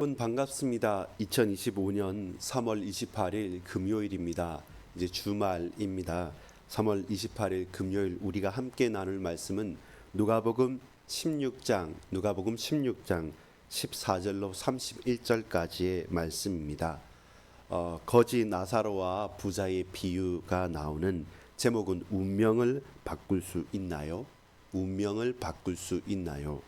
여러분 반갑습니다. 2025년 3월 28일 금요일입니다. 이제 주말입니다. 3월 28일 금요일 우리가 함께 나눌 말씀은 누가복음 16장 14절로 31절까지의 말씀입니다. 거지 나사로와 부자의 비유가 나오는 제목은 운명을 바꿀 수 있나요? 운명을 바꿀 수 있나요?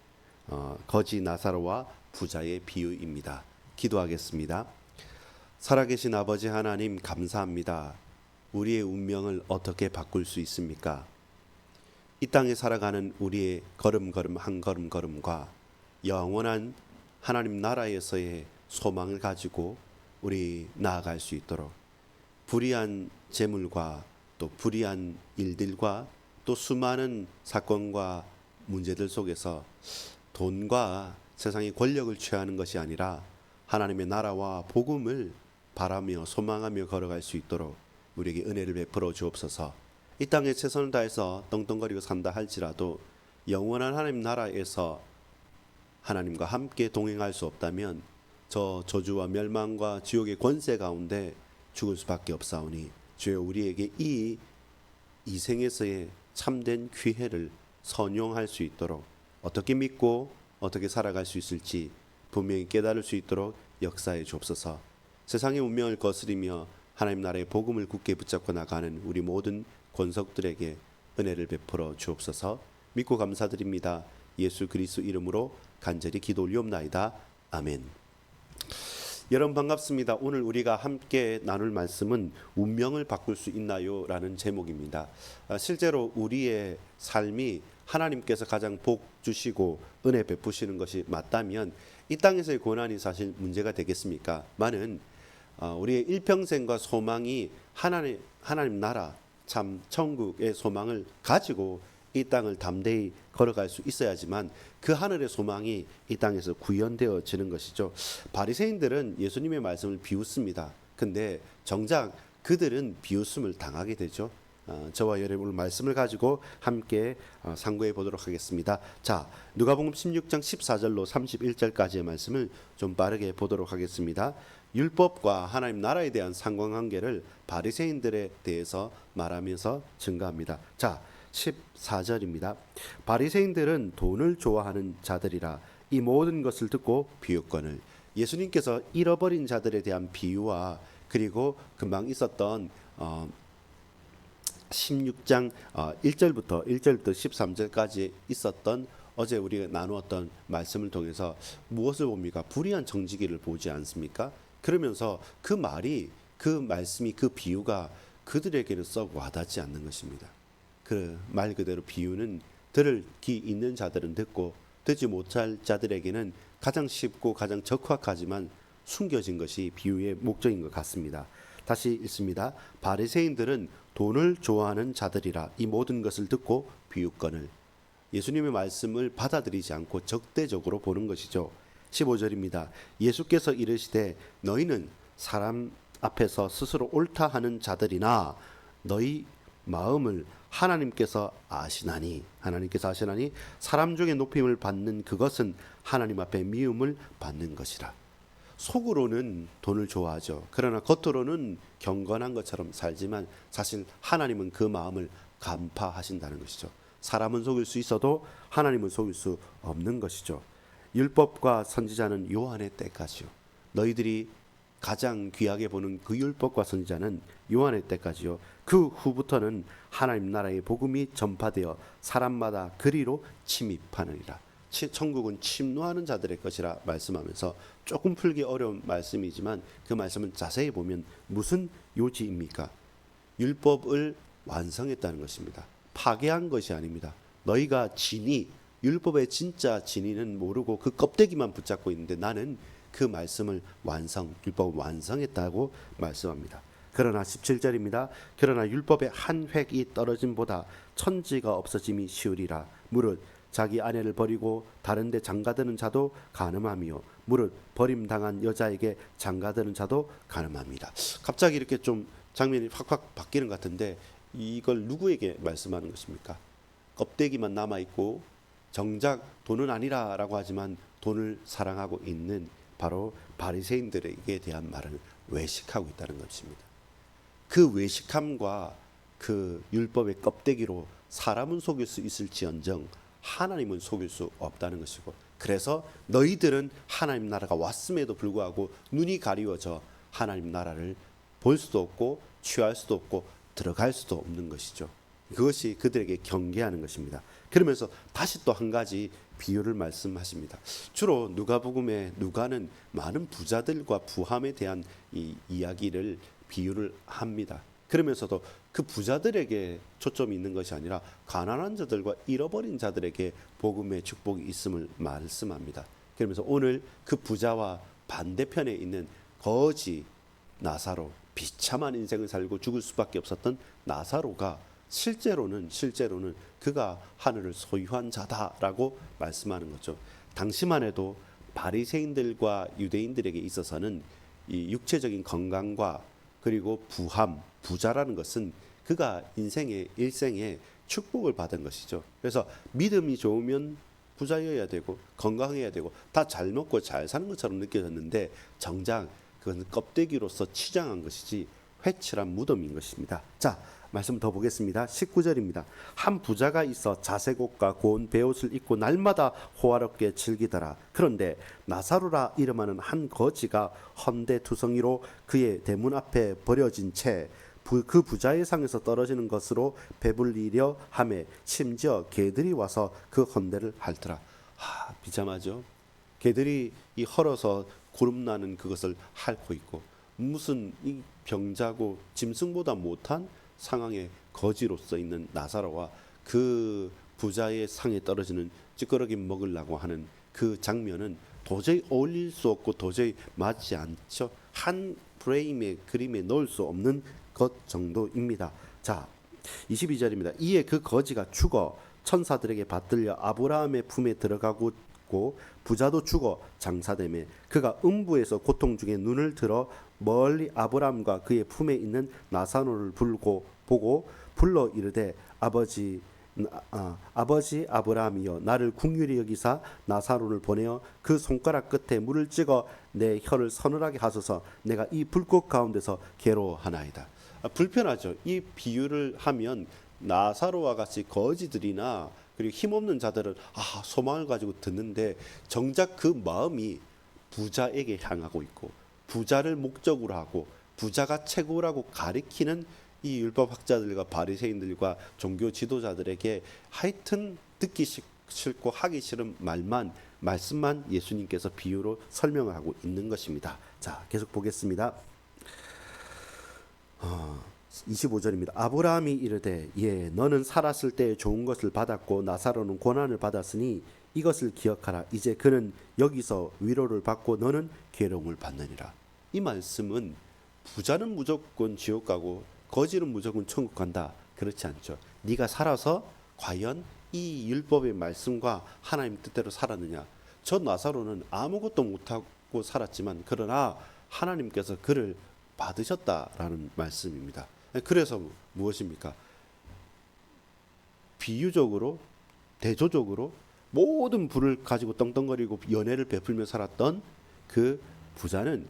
거지 나사로와 부자의 비유입니다. 기도하겠습니다. 살아계신 아버지 하나님 감사합니다. 우리의 운명을 어떻게 바꿀 수 있습니까? 이 땅에 살아가는 우리의 걸음걸음 한 걸음걸음과 영원한 하나님 나라에서의 소망을 가지고 우리 나아갈 수 있도록 불의한 재물과 또 불의한 일들과 또 수많은 사건과 문제들 속에서 돈과 세상의 권력을 취하는 것이 아니라 하나님의 나라와 복음을 바라며 소망하며 걸어갈 수 있도록 우리에게 은혜를 베풀어 주옵소서. 이 땅에 최선을 다해서 떵떵거리고 산다 할지라도 영원한 하나님 나라에서 하나님과 함께 동행할 수 없다면 저 저주와 멸망과 지옥의 권세 가운데 죽을 수밖에 없사오니 주여 우리에게 이 이생에서의 참된 기회를 선용할 수 있도록 어떻게 믿고 어떻게 살아갈 수 있을지 분명히 깨달을 수 있도록 역사해 주옵소서. 세상의 운명을 거스리며 하나님 나라의 복음을 굳게 붙잡고 나가는 우리 모든 권속들에게 은혜를 베풀어 주옵소서. 믿고 감사드립니다. 예수 그리스도 이름으로 간절히 기도 올리옵나이다. 아멘. 여러분 반갑습니다. 오늘 우리가 함께 나눌 말씀은 운명을 바꿀 수 있나요? 라는 제목입니다. 실제로 우리의 삶이 하나님께서 가장 복 주시고 은혜 베푸시는 것이 맞다면 이 땅에서의 고난이 사실 문제가 되겠습니까? 많은 우리의 일평생과 소망이 하나님 나라 참 천국의 소망을 가지고 이 땅을 담대히 걸어갈 수 있어야지만 그 하늘의 소망이 이 땅에서 구현되어지는 것이죠. 바리새인들은 예수님의 말씀을 비웃습니다. 근데 정작 그들은 비웃음을 당하게 되죠. 저와 여러분 오늘 말씀을 가지고 함께 상고해 보도록 하겠습니다. 자, 누가복음 16장 14절로 31절까지의 말씀을 좀 빠르게 보도록 하겠습니다. 율법과 하나님 나라에 대한 상관관계를 바리새인들에 대해서 말하면서 증가합니다. 자, 14절입니다. 바리새인들은 돈을 좋아하는 자들이라 이 모든 것을 듣고 비웃거늘. 예수님께서 잃어버린 자들에 대한 비유와 그리고 금방 있었던 16장 1절부터 13절까지 있었던 어제 우리가 나누었던 말씀을 통해서 무엇을 봅니까? 불의한 정직이를 보지 않습니까? 그러면서 그 말이 그 말씀이 그 비유가 그들에게는 썩 와닿지 않는 것입니다. 그 말 그대로 비유는 들을 귀 있는 자들은 듣고 듣지 못할 자들에게는 가장 쉽고 가장 적확하지만 숨겨진 것이 비유의 목적인 것 같습니다. 다시 읽습니다. 바리새인들은 돈을 좋아하는 자들이라 이 모든 것을 듣고 비웃거늘. 예수님의 말씀을 받아들이지 않고 적대적으로 보는 것이죠. 15절입니다. 예수께서 이르시되 너희는 사람 앞에서 스스로 옳다 하는 자들이나 너희 마음을 하나님께서 아시나니 사람 중에 높임을 받는 그것은 하나님 앞에 미움을 받는 것이라. 속으로는 돈을 좋아하죠. 그러나 겉으로는 경건한 것처럼 살지만 사실 하나님은 그 마음을 간파하신다는 것이죠. 사람은 속일 수 있어도 하나님은 속일 수 없는 것이죠. 율법과 선지자는 요한의 때까지요. 너희들이 가장 귀하게 보는 그 율법과 선지자는 요한의 때까지요. 그 후부터는 하나님 나라의 복음이 전파되어 사람마다 그리로 침입하느니라. 천국은 침노하는 자들의 것이라 말씀하면서 조금 풀기 어려운 말씀이지만 그 말씀은 자세히 보면 무슨 요지입니까? 율법을 완성했다는 것입니다. 파괴한 것이 아닙니다. 너희가 율법의 진짜 진리는 모르고 그 껍데기만 붙잡고 있는데 나는 그 말씀을 율법을 완성했다고 말씀합니다. 그러나 17절입니다. 그러나 율법의 한 획이 떨어짐보다 천지가 없어짐이 쉬우리라. 무릇 자기 아내를 버리고 다른 데 장가드는 자도 간음하며 무릇 버림당한 여자에게 장가드는 자도 간음합니다. 갑자기 이렇게 좀 장면이 확확 바뀌는 것 같은데 이걸 누구에게 말씀하는 것입니까? 껍데기만 남아있고 정작 돈은 아니라라고 하지만 돈을 사랑하고 있는 바로 바리새인들에게 대한 말을 외식하고 있다는 것입니다. 그 외식함과 그 율법의 껍데기로 사람은 속일 수 있을지언정 하나님은 속일 수 없다는 것이고, 그래서 너희들은 하나님 나라가 왔음에도 불구하고 눈이 가리워져 하나님 나라를 볼 수도 없고 취할 수도 없고 들어갈 수도 없는 것이죠. 그것이 그들에게 경계하는 것입니다. 그러면서 다시 또 한 가지 비유를 말씀하십니다. 주로 누가복음에 누가는 많은 부자들과 부함에 대한 이 이야기를 비유를 합니다. 그러면서도 그 부자들에게 초점이 있는 것이 아니라 가난한 자들과 잃어버린 자들에게 복음의 축복이 있음을 말씀합니다. 그러면서 오늘 그 부자와 반대편에 있는 거지 나사로, 비참한 인생을 살고 죽을 수밖에 없었던 나사로가 실제로는 그가 하늘을 소유한 자다라고 말씀하는 거죠. 당시만 해도 바리새인들과 유대인들에게 있어서는 이 육체적인 건강과 그리고 부함, 부자라는 것은 그가 일생에 축복을 받은 것이죠. 그래서 믿음이 좋으면 부자여야 되고 건강해야 되고 다 잘 먹고 잘 사는 것처럼 느껴졌는데 정작 그것은 껍데기로서 치장한 것이지 회칠한 무덤인 것입니다. 자, 말씀 더 보겠습니다. 19절입니다. 한 부자가 있어 자색 옷과 고운 베옷을 입고 날마다 호화롭게 즐기더라. 그런데 나사로라 이름하는 한 거지가 헌데투성이로 그의 대문 앞에 버려진 채 그 부자의 상에서 떨어지는 것으로 배불리려 하매 심지어 개들이 와서 그 헌데를 핥더라. 비참하죠. 개들이 이 헐어서 구름나는 그것을 핥고 있고, 무슨 이 병자고 짐승보다 못한 상황에 거지로서 있는 나사로와 그 부자의 상에 떨어지는 찌꺼러기 먹으려고 하는 그 장면은 도저히 어울릴 수 없고 도저히 맞지 않죠. 한 프레임의 그림에 넣을 수 없는 것 정도입니다. 자, 22절입니다. 이에 그 거지가 죽어 천사들에게 받들려 아브라함의 품에 들어가고 부자도 죽어 장사되매 그가 음부에서 고통 중에 눈을 들어 멀리 아브라함과 그의 품에 있는 나사로를 보고 불러 이르되 아버지 아브라함이여, 나를 긍휼히 여기사 나사로를 보내어 그 손가락 끝에 물을 찍어 내 혀를 서늘하게 하소서. 내가 이 불꽃 가운데서 괴로워하나이다. 불편하죠. 이 비유를 하면 나사로와 같이 거지들이나 그리고 힘없는 자들은 소망을 가지고 듣는데, 정작 그 마음이 부자에게 향하고 있고 부자를 목적으로 하고 부자가 최고라고 가리키는 이 율법학자들과 바리새인들과 종교 지도자들에게 하여튼 듣기 싫고 하기 싫은 말씀만 예수님께서 비유로 설명을 하고 있는 것입니다. 자, 계속 보겠습니다. 25절입니다. 아브라함이 이르되 너는 살았을 때 좋은 것을 받았고 나사로는 고난을 받았으니 이것을 기억하라. 이제 그는 여기서 위로를 받고 너는 괴로움을 받느니라. 이 말씀은 부자는 무조건 지옥 가고 거지는 무조건 천국 간다, 그렇지 않죠. 네가 살아서 과연 이 율법의 말씀과 하나님 뜻대로 살았느냐. 저 나사로는 아무것도 못하고 살았지만 그러나 하나님께서 그를 받으셨다라는 말씀입니다. 그래서 무엇입니까? 비유적으로 대조적으로 모든 부를 가지고 떵떵거리고 연애를 베풀며 살았던 그 부자는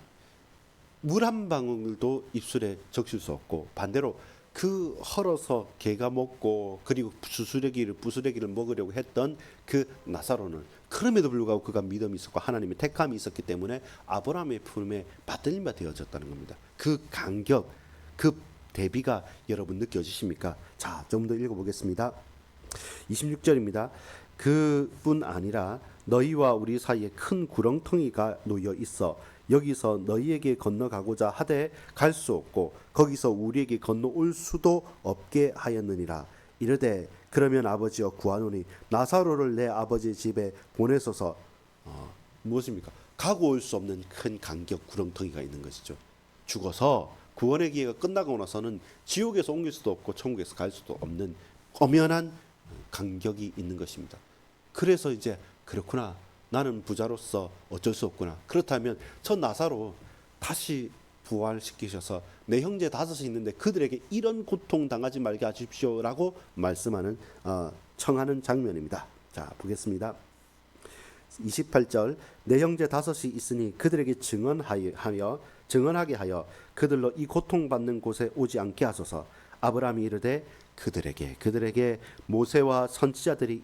물 한 방울도 입술에 적실 수 없고, 반대로 그 헐어서 개가 먹고 그리고 부스레기를 먹으려고 했던 그 나사로는 그럼에도 불구하고 그가 믿음이 있었고 하나님의 택함이 있었기 때문에 아브라함의 품에 받들림 바 되어졌다는 겁니다. 그 간격, 그 대비가 여러분 느껴지십니까? 자, 좀 더 읽어보겠습니다. 26절입니다. 그뿐 아니라 너희와 우리 사이에 큰 구렁텅이가 놓여 있어 여기서 너희에게 건너가고자 하되 갈 수 없고 거기서 우리에게 건너올 수도 없게 하였느니라. 이르되 그러면 아버지여 구하노니 나사로를 내 아버지 집에 보내소서. 무엇입니까? 가고 올 수 없는 큰 간격 구렁텅이가 있는 것이죠. 죽어서 구원의 기회가 끝나고 나서는 지옥에서 옮길 수도 없고 천국에서 갈 수도 없는 엄연한 간격이 있는 것입니다. 그래서 이제 그렇구나, 나는 부자로서 어쩔 수 없구나. 그렇다면 저 나사로 다시 부활시키셔서 내 형제 5이 있는데 그들에게 이런 고통 당하지 말게 하십시오라고 말씀하는 청하는 장면입니다. 자, 보겠습니다. 28절 내 형제 다섯이 있으니 그들에게 증언하게 하여 그들로 이 고통받는 곳에 오지 않게 하소서. 아브라함이 이르되 그들에게 모세와 선지자들이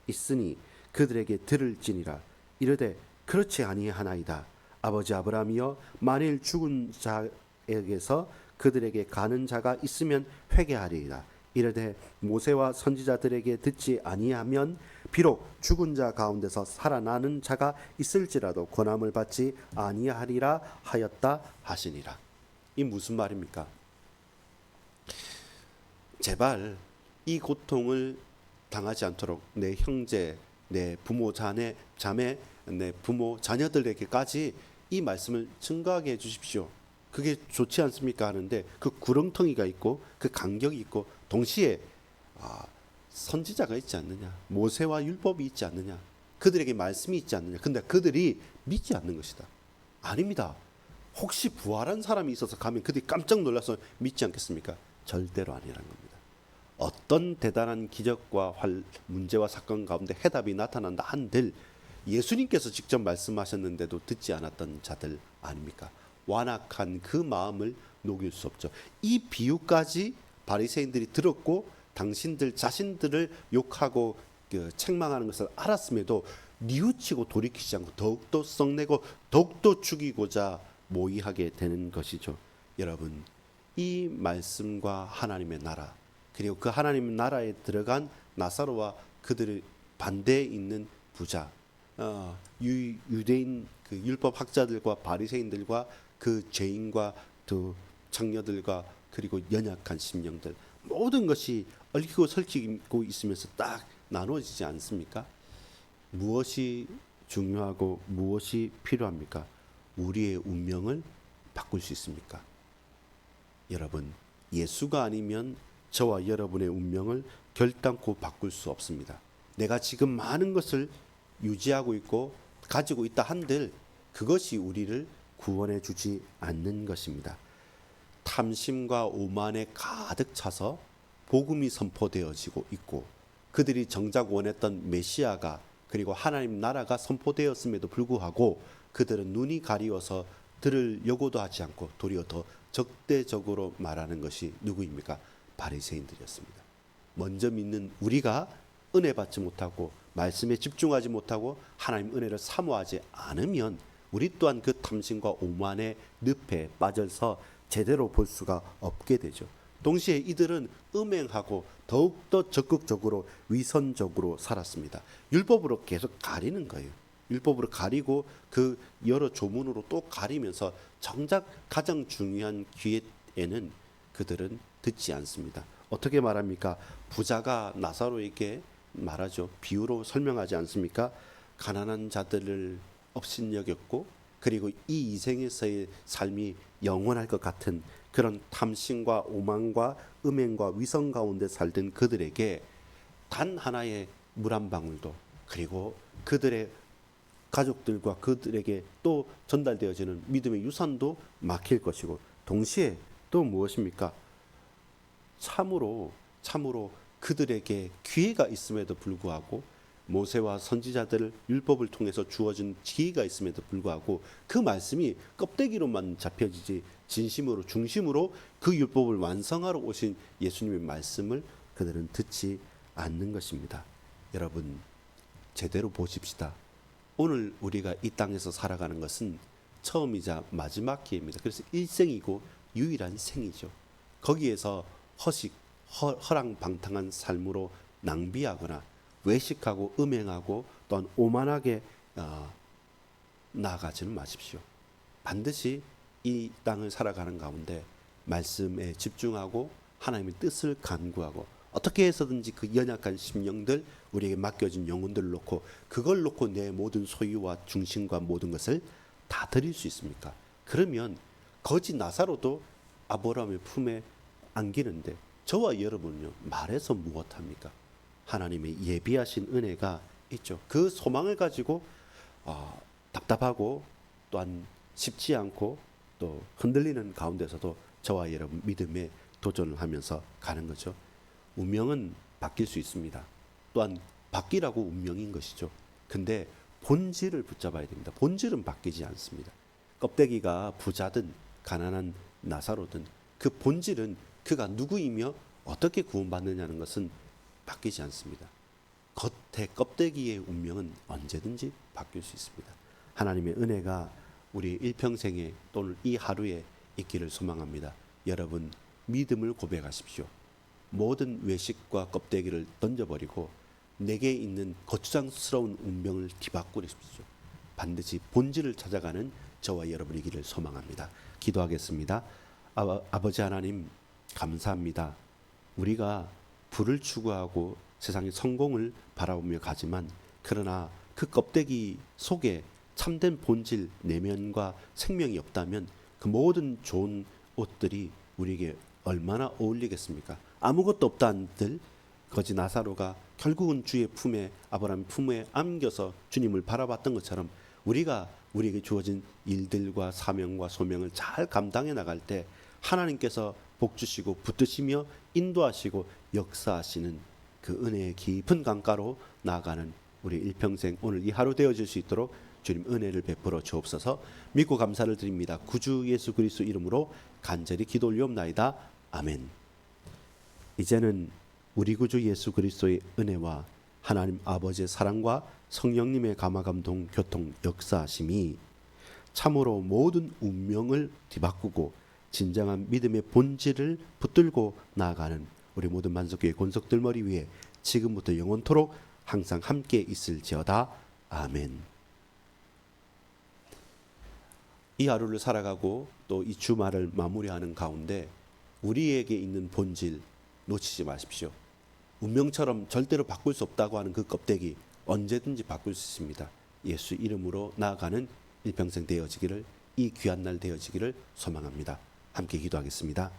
있으니 그들에게 들을지니라. 이르되 그렇지 아니하나이다. 아버지 아브라함이여 만일 죽은 자에게서 그들에게 가는 자가 있으면 회개하리이다. 이르되 모세와 선지자들에게 듣지 아니하면 비록 죽은 자 가운데서 살아나는 자가 있을지라도 권함을 받지 아니하리라 하였다 하시니라. 이 무슨 말입니까? 제발 이 고통을 당하지 않도록 내 형제, 내 부모, 자매, 내 부모, 자녀들에게까지 이 말씀을 증거하게 해주십시오. 그게 좋지 않습니까? 하는데 그 구렁텅이가 있고 그 간격이 있고 동시에 선지자가 있지 않느냐, 모세와 율법이 있지 않느냐, 그들에게 말씀이 있지 않느냐. 근데 그들이 믿지 않는 것이다. 아닙니다. 혹시 부활한 사람이 있어서 가면 그들이 깜짝 놀라서 믿지 않겠습니까? 절대로 아니라는 겁니다. 어떤 대단한 기적과 문제와 사건 가운데 해답이 나타난다 한들 예수님께서 직접 말씀하셨는데도 듣지 않았던 자들 아닙니까? 완악한 그 마음을 녹일 수 없죠. 이 비유까지 바리새인들이 들었고 당신들 자신들을 욕하고 책망하는 것을 알았음에도 뉘우치고 돌이키지 않고 더욱더 썩내고 더욱더 죽이고자 모의하게 되는 것이죠. 여러분, 이 말씀과 하나님의 나라, 그리고 그 하나님의 나라에 들어간 나사로와 그들의 반대에 있는 부자, 유대인 그 율법 학자들과 바리새인들과 그 죄인과 또 창녀들과 그리고 연약한 심령들, 모든 것이 얽히고 설키고 있으면서 딱 나누어지지 않습니까? 무엇이 중요하고 무엇이 필요합니까? 우리의 운명을 바꿀 수 있습니까? 여러분, 예수가 아니면 저와 여러분의 운명을 결단코 바꿀 수 없습니다. 내가 지금 많은 것을 유지하고 있고 가지고 있다 한들 그것이 우리를 구원해 주지 않는 것입니다. 탐심과 오만에 가득 차서 복음이 선포되어지고 있고 그들이 정작 원했던 메시아가 그리고 하나님 나라가 선포되었음에도 불구하고 그들은 눈이 가리워서 들으려고도 하지 않고 도리어 더 적대적으로 말하는 것이 누구입니까? 바리새인들이었습니다. 먼저 믿는 우리가 은혜 받지 못하고 말씀에 집중하지 못하고 하나님 은혜를 사모하지 않으면 우리 또한 그 탐심과 오만의 늪에 빠져서 제대로 볼 수가 없게 되죠. 동시에 이들은 음행하고 더욱더 적극적으로 위선적으로 살았습니다. 율법으로 계속 가리는 거예요. 율법으로 가리고 그 여러 조문으로 또 가리면서 정작 가장 중요한 기회에는 그들은 듣지 않습니다. 어떻게 말합니까? 부자가 나사로에게 말하죠. 비유로 설명하지 않습니까? 가난한 자들을 업신여겼고 그리고 이 이생에서의 삶이 영원할 것 같은 그런 탐심과 오만과 음행과 위선 가운데 살던 그들에게 단 하나의 물 한 방울도 그리고 그들의 가족들과 그들에게 또 전달되어지는 믿음의 유산도 막힐 것이고 동시에 또 무엇입니까? 참으로 그들에게 기회가 있음에도 불구하고 모세와 선지자들 율법을 통해서 주어진 기회가 있음에도 불구하고 그 말씀이 껍데기로만 잡혀지지 진심으로 중심으로 그 율법을 완성하러 오신 예수님의 말씀을 그들은 듣지 않는 것입니다. 여러분, 제대로 보십시다. 오늘 우리가 이 땅에서 살아가는 것은 처음이자 마지막 기회입니다. 그래서 일생이고 유일한 생이죠. 거기에서 허랑방탕한 삶으로 낭비하거나 외식하고 음행하고 또한 오만하게 나아가지는 마십시오. 반드시 이 땅을 살아가는 가운데 말씀에 집중하고 하나님의 뜻을 간구하고 어떻게 해서든지 그 연약한 심령들 우리에게 맡겨진 영혼들을 놓고 그걸 놓고 내 모든 소유와 중심과 모든 것을 다 드릴 수 있습니까? 그러면 거지 나사로도 아브라함의 품에 안기는데 저와 여러분은요 말해서 무엇합니까? 하나님의 예비하신 은혜가 있죠. 그 소망을 가지고 답답하고 또한 쉽지 않고 또 흔들리는 가운데서도 저와 여러분 믿음에 도전을 하면서 가는 거죠. 운명은 바뀔 수 있습니다. 또한 바뀌라고 운명인 것이죠. 근데 본질을 붙잡아야 됩니다. 본질은 바뀌지 않습니다. 껍데기가 부자든 가난한 나사로든 그 본질은 그가 누구이며 어떻게 구원받느냐는 것은 바뀌지 않습니다. 겉의 껍데기의 운명은 언제든지 바뀔 수 있습니다. 하나님의 은혜가 우리 일평생에 또는 이 하루에 있기를 소망합니다. 여러분 믿음을 고백하십시오. 모든 외식과 껍데기를 던져버리고 내게 있는 거추장스러운 운명을 뒤바꾸십시오. 반드시 본질을 찾아가는 저와 여러분이기를 소망합니다. 기도하겠습니다. 아버지 하나님 감사합니다. 우리가 부를 추구하고 세상의 성공을 바라보며 가지만 그러나 그 껍데기 속에 참된 본질 내면과 생명이 없다면 그 모든 좋은 옷들이 우리에게 얼마나 어울리겠습니까? 아무것도 없다는들 거지 나사로가 결국은 주의 품에 아브라함 품에 안겨서 주님을 바라봤던 것처럼 우리가 우리에게 주어진 일들과 사명과 소명을 잘 감당해 나갈 때 하나님께서 복 주시고 붙드시며 인도하시고 역사하시는 그 은혜의 깊은 강가로 나아가는 우리 일평생 오늘 이 하루 되어질 수 있도록 주님 은혜를 베풀어 주옵소서. 믿고 감사를 드립니다. 구주 예수 그리스도 이름으로 간절히 기도 올리옵나이다. 아멘. 이제는 우리 구주 예수 그리스도의 은혜와 하나님 아버지의 사랑과 성령님의 감화감동 교통 역사하심이 참으로 모든 운명을 뒤바꾸고 진정한 믿음의 본질을 붙들고 나아가는 우리 모든 만석교회 권속들 머리 위에 지금부터 영원토록 항상 함께 있을지어다. 아멘. 이 하루를 살아가고 또 이 주말을 마무리하는 가운데 우리에게 있는 본질 놓치지 마십시오. 운명처럼 절대로 바꿀 수 없다고 하는 그 껍데기 언제든지 바꿀 수 있습니다. 예수 이름으로 나아가는 일평생 되어지기를, 이 귀한 날 되어지기를 소망합니다. 함께 기도하겠습니다.